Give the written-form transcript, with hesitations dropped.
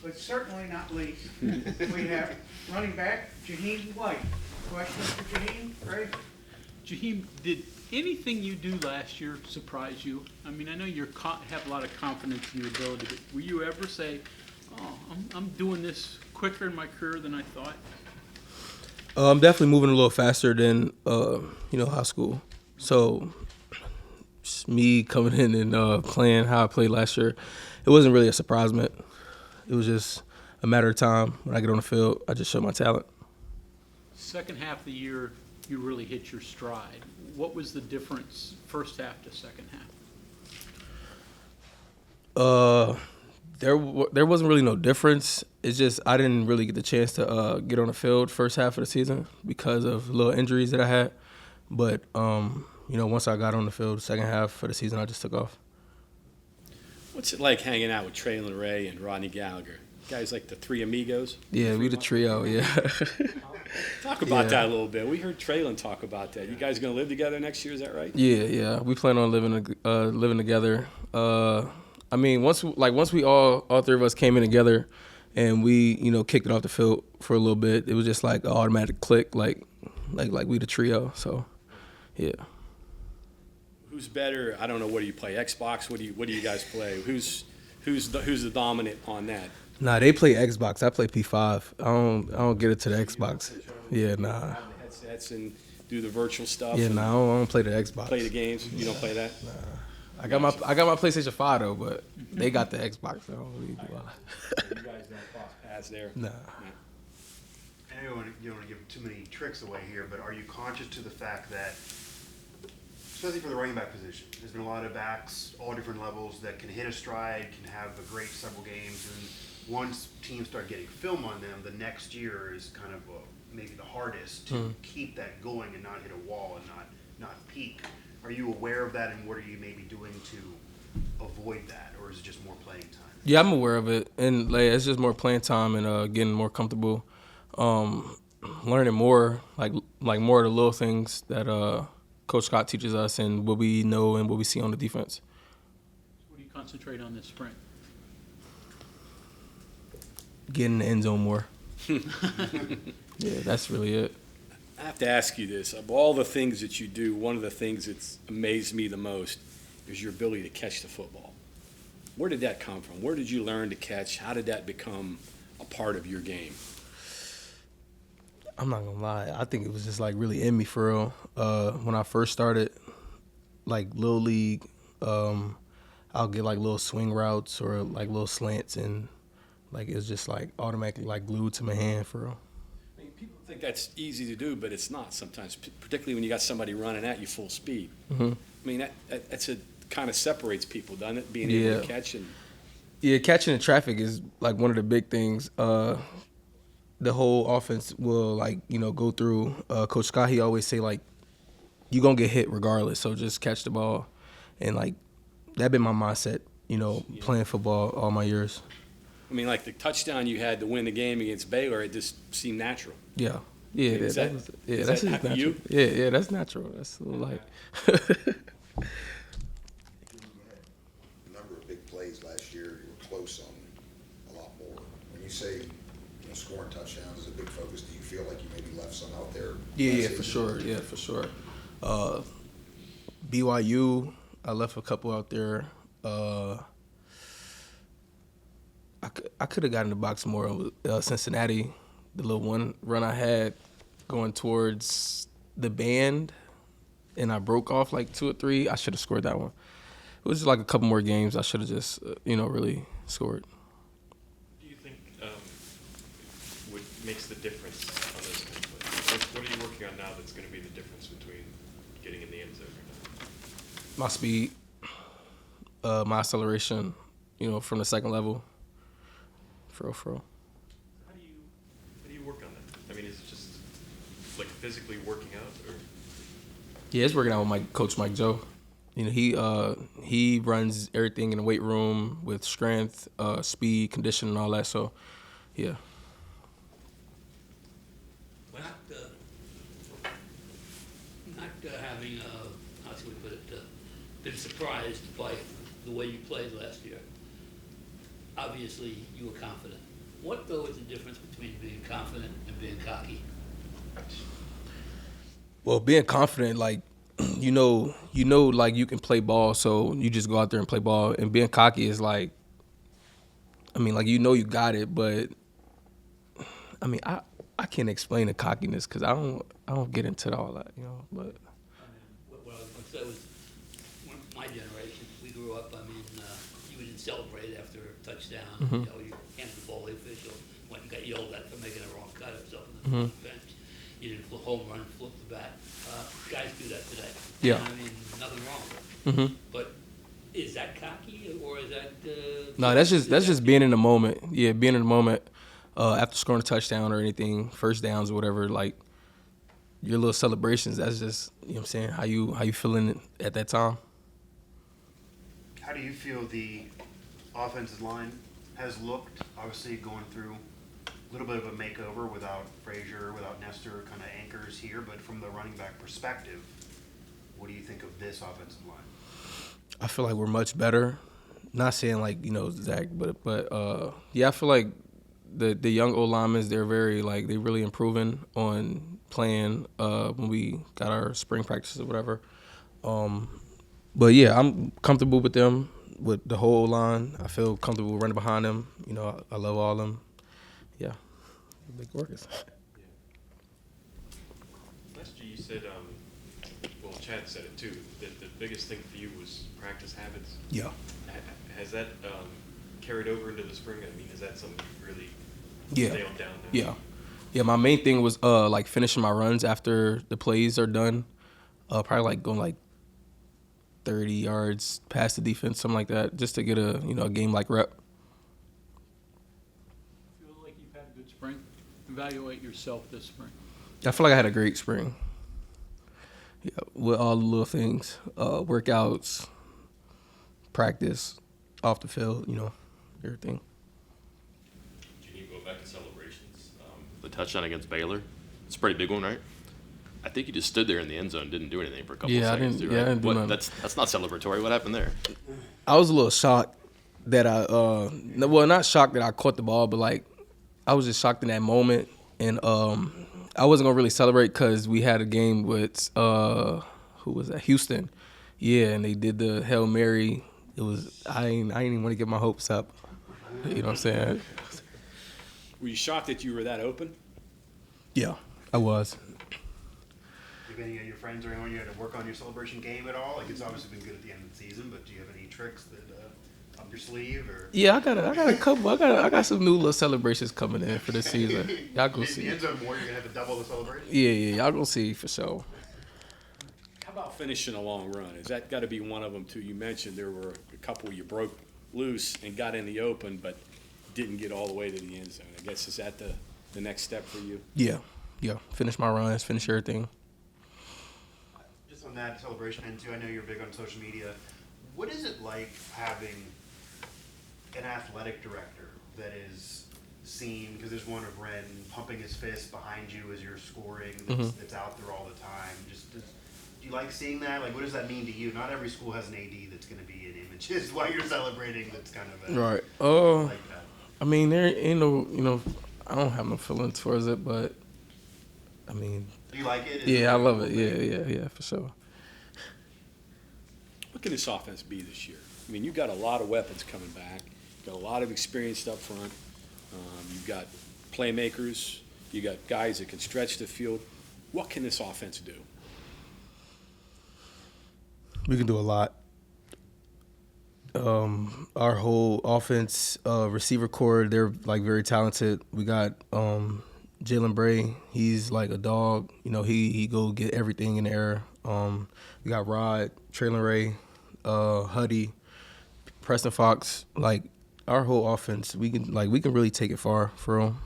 but certainly not least, we have running back Jahiem White. Questions for Jahiem? Ray? Jahiem, did anything you do last year surprise you? I mean, I know you have a lot of confidence in your ability, but will you ever say, "Oh, I'm doing this quicker in my career than I thought"? I'm definitely moving a little faster than high school. So just me coming in and playing how I played last year, it wasn't really a surprisement. It was just a matter of time. When I get on the field, I just show my talent. Second half of the year, you really hit your stride. What was the difference first half to second half? There wasn't really no difference. It's just I didn't really get the chance to get on the field first half of the season because of little injuries that I had. But once I got on the field, second half of the season, I just took off. What's it like hanging out with Traylon Ray and Rodney Gallagher? You guys like the three amigos? Yeah, we the trio. Yeah. Talk about that a little bit. We heard Traylon talk about that. You guys going to live together next year? Is that right? Yeah. We plan on living together. I mean, once we all three of us came in together, and we kicked it off the field for a little bit, it was just like an automatic click, like we the trio. So, yeah. Who's better? I don't know. What do you play? Xbox? What do you guys play? Who's the dominant on that? Nah, they play Xbox. I play P5. I don't get it to the Xbox. Yeah, nah. Have the headsets and do the virtual stuff. Yeah, nah. I don't play the Xbox. Play the games. You don't play that. Nah. I got my PlayStation 5 though, but they got the Xbox. So You guys don't cross paths there. Nah. I know you don't want to give too many tricks away here, but are you conscious to the fact that, especially for the running back position, there's been a lot of backs, all different levels, that can hit a stride, can have a great several games, and once teams start getting film on them, the next year is kind of maybe the hardest to keep that going and not hit a wall and not peak. Are you aware of that, and what are you maybe doing to avoid that, or is it just more playing time? Yeah, I'm aware of it, and it's just more playing time and getting more comfortable, learning more, like more of the little things that Coach Scott teaches us and what we know and what we see on the defense. What do you concentrate on this spring? Getting in the end zone more. Yeah, that's really it. I have to ask you this. Of all the things that you do, one of the things that's amazed me the most is your ability to catch the football. Where did that come from? Where did you learn to catch? How did that become a part of your game? I'm not gonna lie. I think it was just like really in me for real. When I first started, like Little League, I'll get like little swing routes or like little slants, and like it's just like automatically like glued to my hand for real. I mean, people think that's easy to do, but it's not sometimes, particularly when you got somebody running at you full speed. Mm-hmm. I mean, that's a kind of separates people, doesn't it? Being able to catch and. Yeah, catching in traffic is like one of the big things. The whole offense will go through. Coach Scott, he always say like, you gonna get hit regardless, so just catch the ball, and like that been my mindset. Playing football all my years. I mean, like the touchdown you had to win the game against Baylor, it just seemed natural. Yeah, Is that's just natural. you? Yeah, that's natural. That's like. Number of big plays last year, you were close on a lot more. When you say scoring touchdowns is a big focus, do you feel like you maybe left some out there? Yeah, for sure. Yeah, for sure. BYU, I left a couple out there. I could have gotten the box more with Cincinnati, the little one run I had going towards the band, and I broke off like 2 or 3. I should have scored that one. It was just like a couple more games. I should have just, really scored. Do you think what makes the difference on those kind of plays? What are you working on now that's going to be the difference between getting in the end zone or not? My speed, my acceleration, from the second level. For real. How do you work on that? I mean, is it just like physically working out, or? Yeah, it's working out with Coach Mike Joe. He runs everything in the weight room with strength, speed, conditioning, and all that. So, yeah. Not having, how should we put it, been surprised by the way you played last year. Obviously, you were confident. What though is the difference between being confident and being cocky? Well, being confident, like like you can play ball, so you just go out there and play ball. And being cocky is like, I mean, like you got it, but I mean, I can't explain the cockiness because I don't get into all that, But What I was going to say was, my generation, we grew up, you didn't celebrate after a touchdown. Mhm. You handed the ball to the official, went and got yelled at for making a wrong cut or something on the bench. You didn't flip home run, flip the bat. Guys do that today. Yeah. And, nothing wrong with it. mm-hmm. But is that cocky or is that? No, that's just being in the moment. Yeah, being in the moment after scoring a touchdown or anything, first downs or whatever. Like your little celebrations. That's just what I'm saying. How you feeling at that time? How do you feel the offensive line has looked, obviously going through a little bit of a makeover without Frazier, without Nestor, kind of anchors here, but from the running back perspective, what do you think of this offensive line? I feel like we're much better. Not saying like Zach, but yeah, I feel like the young old linemen, they're really improving on playing when we got our spring practices or whatever. But yeah, I'm comfortable with them, with the whole line. I feel comfortable running behind them. I love all of them. Yeah, big workers. Last year you said, well, Chad said it too, that the biggest thing for you was practice habits. Yeah. Has that carried over into the spring? I mean, is that something you've really Yeah. nailed down now? Yeah. Yeah, my main thing was like finishing my runs after the plays are done. Probably like going like 30 yards past the defense, something like that, just to get a game like rep. Feel like you've had a good spring? Evaluate yourself this spring. I feel like I had a great spring. Yeah, with all the little things, workouts, practice, off the field, everything. Jahiem, go back to celebrations. The touchdown against Baylor, it's a pretty big one, right? I think you just stood there in the end zone, didn't do anything for a couple of seconds. I didn't do nothing. That's not celebratory. What happened there? I was a little shocked that not shocked that I caught the ball, but like I was just shocked in that moment, and I wasn't gonna really celebrate because we had a game with who was that? Houston, yeah, and they did the Hail Mary. It was I didn't even want to get my hopes up. You know what I'm saying? Were you shocked that you were that open? Yeah, I was. Do any of your friends or anyone you had to work on your celebration game at all? Like, it's obviously been good at the end of the season, but do you have any tricks that up your sleeve or? Yeah, I got a couple. I got some new little celebrations coming in for this season. Y'all go In see. the end zone more, you're gonna have to double the celebration. Yeah, y'all gonna see for sure. How about finishing a long run? Has that got to be one of them too? You mentioned there were a couple you broke loose and got in the open, but didn't get all the way to the end zone. I guess is that the next step for you? Yeah. Finish my runs, finish everything. Just on that celebration end too, I know you're big on social media. What is it like having an athletic director that is seen, because there's one of Ren pumping his fist behind you as you're scoring, that's out there all the time. Do you like seeing that? Like, what does that mean to you? Not every school has an AD that's going to be in images while you're celebrating. That's kind of Right. like that. I mean, there ain't no, I don't have no feelings towards it, but I mean, Do you like it? Is yeah, it I like a love cool it. thing? Yeah, for sure. What can this offense be this year? I mean, you've got a lot of weapons coming back. You've got a lot of experienced up front. You've got playmakers. You got guys that can stretch the field. What can this offense do? We can do a lot. Our whole offense, receiver core, they're like very talented. We got Jalen Bray. He's like a dog. He go get everything in the air. We got Rod, Traylon Ray, Huddy, Preston Fox. Like our whole offense, we can really take it far for real.